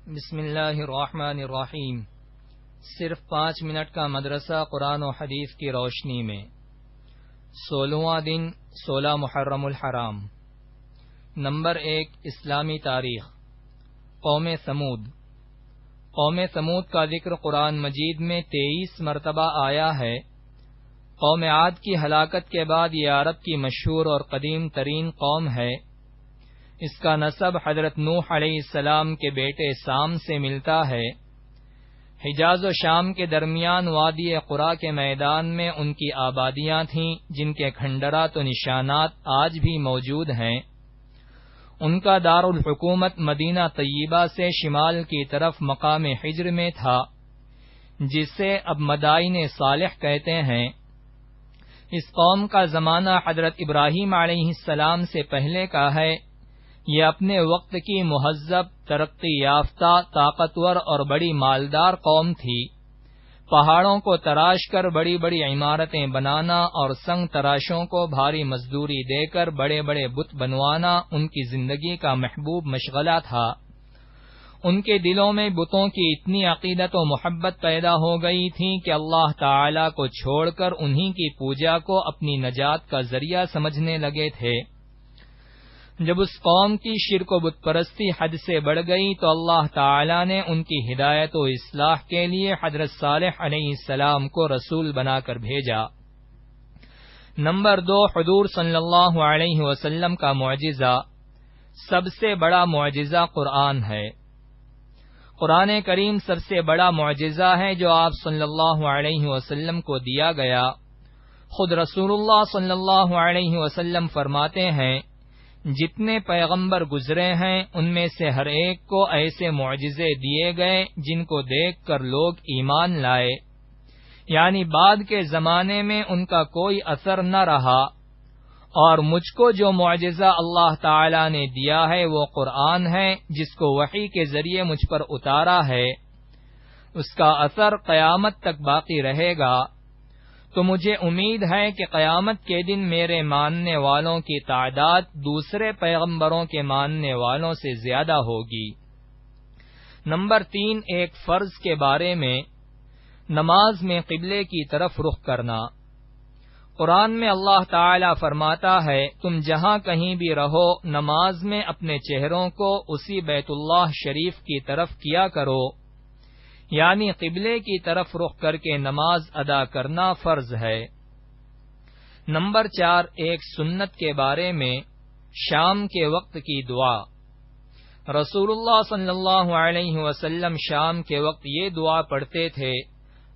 بسم اللہ الرحمن الرحیم۔ صرف 5 منٹ کا مدرسہ قرآن و حدیث کی روشنی میں 16واں دن 16 محرم الحرام۔ نمبر 1 اسلامی تاریخ۔ قوم ثمود۔ قوم ثمود کا ذکر قرآن مجید میں 23 مرتبہ آیا ہے۔ قوم عاد کی ہلاکت کے بعد یہ عرب کی مشہور اور قدیم ترین قوم ہے۔ اس کا نسب حضرت نوح علیہ السلام کے بیٹے سام سے ملتا ہے۔ حجاز و شام کے درمیان وادی قرا کے میدان میں ان کی آبادیاں تھیں، جن کے کھنڈرات و نشانات آج بھی موجود ہیں۔ ان کا دارالحکومت مدینہ طیبہ سے شمال کی طرف مقام حجر میں تھا، جسے اب مدائن صالح کہتے ہیں۔ اس قوم کا زمانہ حضرت ابراہیم علیہ السلام سے پہلے کا ہے۔ یہ اپنے وقت کی مہذب، ترقی یافتہ، طاقتور اور بڑی مالدار قوم تھی۔ پہاڑوں کو تراش کر بڑی بڑی عمارتیں بنانا اور سنگ تراشوں کو بھاری مزدوری دے کر بڑے بڑے بت بنوانا ان کی زندگی کا محبوب مشغلہ تھا۔ ان کے دلوں میں بتوں کی اتنی عقیدت و محبت پیدا ہو گئی تھی کہ اللہ تعالی کو چھوڑ کر انہی کی پوجا کو اپنی نجات کا ذریعہ سمجھنے لگے تھے۔ جب اس قوم کی شرک و بت پرستی حد سے بڑھ گئی تو اللہ تعالی نے ان کی ہدایت و اصلاح کے لیے حضرت صالح علیہ السلام کو رسول بنا کر بھیجا۔ نمبر 2 حضور صلی اللہ علیہ وسلم کا معجزہ۔ سب سے بڑا معجزہ قرآن ہے۔ قرآن کریم سب سے بڑا معجزہ ہے جو آپ صلی اللہ علیہ وسلم کو دیا گیا۔ خود رسول اللہ صلی اللہ علیہ وسلم فرماتے ہیں، جتنے پیغمبر گزرے ہیں ان میں سے ہر ایک کو ایسے معجزے دیے گئے جن کو دیکھ کر لوگ ایمان لائے، یعنی بعد کے زمانے میں ان کا کوئی اثر نہ رہا، اور مجھ کو جو معجزہ اللہ تعالی نے دیا ہے وہ قرآن ہے، جس کو وحی کے ذریعے مجھ پر اتارا ہے۔ اس کا اثر قیامت تک باقی رہے گا، تو مجھے امید ہے کہ قیامت کے دن میرے ماننے والوں کی تعداد دوسرے پیغمبروں کے ماننے والوں سے زیادہ ہوگی۔ نمبر 3 ایک فرض کے بارے میں، نماز میں قبلے کی طرف رخ کرنا۔ قرآن میں اللہ تعالی فرماتا ہے، تم جہاں کہیں بھی رہو نماز میں اپنے چہروں کو اسی بیت اللہ شریف کی طرف کیا کرو، یعنی قبلے کی طرف رخ کر کے نماز ادا کرنا فرض ہے۔ نمبر 4 ایک سنت کے بارے میں، شام کے وقت کی دعا۔ رسول اللہ صلی اللہ علیہ وسلم شام کے وقت یہ دعا پڑھتے تھے،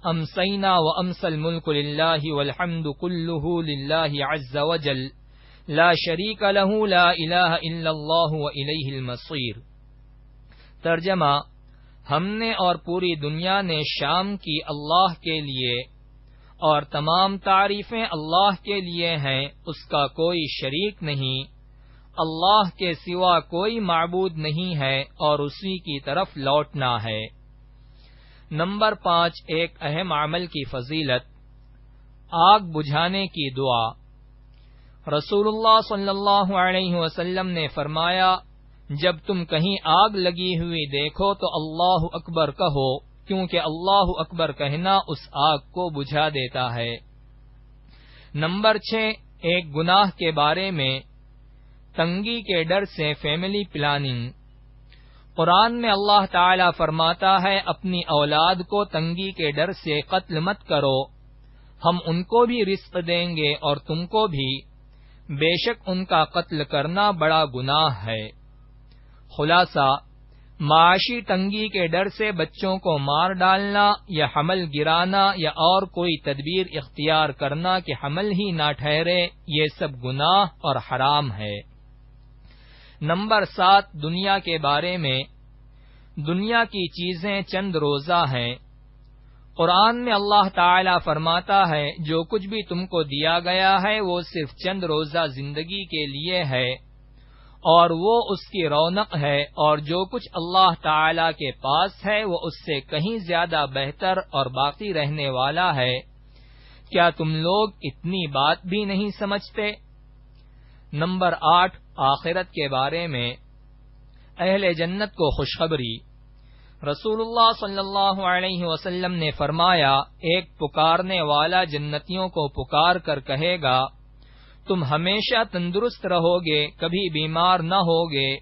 امسینا و امس الملک للہ والحمد کلہ للہ عز وجل لا شریک لہ لا الہ الا اللہ و الیہ المصیر۔ ترجمہ، ہم نے اور پوری دنیا نے شام کی اللہ کے لیے، اور تمام تعریفیں اللہ کے لیے ہیں، اس کا کوئی شریک نہیں، اللہ کے سوا کوئی معبود نہیں ہے، اور اسی کی طرف لوٹنا ہے۔ نمبر 5 ایک اہم عمل کی فضیلت، آگ بجھانے کی دعا۔ رسول اللہ صلی اللہ علیہ وسلم نے فرمایا، جب تم کہیں آگ لگی ہوئی دیکھو تو اللہ اکبر کہو، کیونکہ اللہ اکبر کہنا اس آگ کو بجھا دیتا ہے۔ نمبر 6 ایک گناہ کے بارے میں، تنگی کے ڈر سے فیملی پلاننگ۔ قرآن میں اللہ تعالی فرماتا ہے، اپنی اولاد کو تنگی کے ڈر سے قتل مت کرو، ہم ان کو بھی رزق دیں گے اور تم کو بھی، بے شک ان کا قتل کرنا بڑا گناہ ہے۔ خلاصہ، معاشی تنگی کے ڈر سے بچوں کو مار ڈالنا یا حمل گرانا یا اور کوئی تدبیر اختیار کرنا کہ حمل ہی نہ ٹھہرے، یہ سب گناہ اور حرام ہے۔ نمبر 7 دنیا کے بارے میں، دنیا کی چیزیں چند روزہ ہیں۔ قرآن میں اللہ تعالی فرماتا ہے، جو کچھ بھی تم کو دیا گیا ہے وہ صرف چند روزہ زندگی کے لیے ہے، اور وہ اس کی رونق ہے، اور جو کچھ اللہ تعالی کے پاس ہے وہ اس سے کہیں زیادہ بہتر اور باقی رہنے والا ہے۔ کیا تم لوگ اتنی بات بھی نہیں سمجھتے؟ نمبر 8 آخرت کے بارے میں، اہل جنت کو خوشخبری۔ رسول اللہ صلی اللہ علیہ وسلم نے فرمایا، ایک پکارنے والا جنتیوں کو پکار کر کہے گا، تم ہمیشہ تندرست رہو گے، کبھی بیمار نہ ہوگے،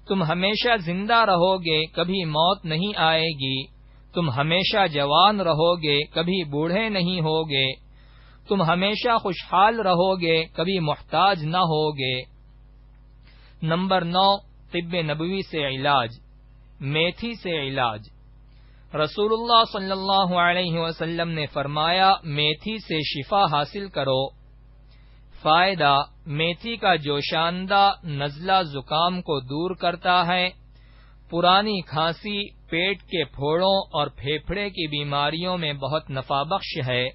تم ہمیشہ زندہ رہو گے، کبھی موت نہیں آئے گی، تم ہمیشہ جوان رہو گے، کبھی بوڑھے نہیں ہوگے، تم ہمیشہ خوشحال رہو گے، کبھی محتاج نہ ہوگے۔ نمبر 9، طب نبوی سے علاج، میتھی سے علاج۔ رسول اللہ صلی اللہ علیہ وسلم نے فرمایا، میتھی سے شفا حاصل کرو۔ فائدہ، میتھی کا جوشاندہ نزلہ زکام کو دور کرتا ہے، پرانی کھانسی، پیٹ کے پھوڑوں اور پھیپھڑے کی بیماریوں میں بہت نفع بخش ہے،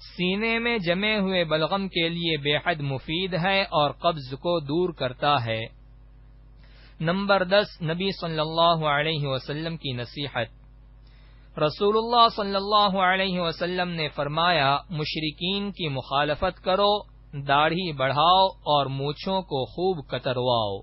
سینے میں جمے ہوئے بلغم کے لیے بے حد مفید ہے اور قبض کو دور کرتا ہے۔ نمبر 10، نبی صلی اللہ علیہ وسلم کی نصیحت۔ رسول اللہ صلی اللہ علیہ وسلم نے فرمایا، مشرکین کی مخالفت کرو، داڑھی بڑھاؤ اور مونچھوں کو خوب کترواؤ۔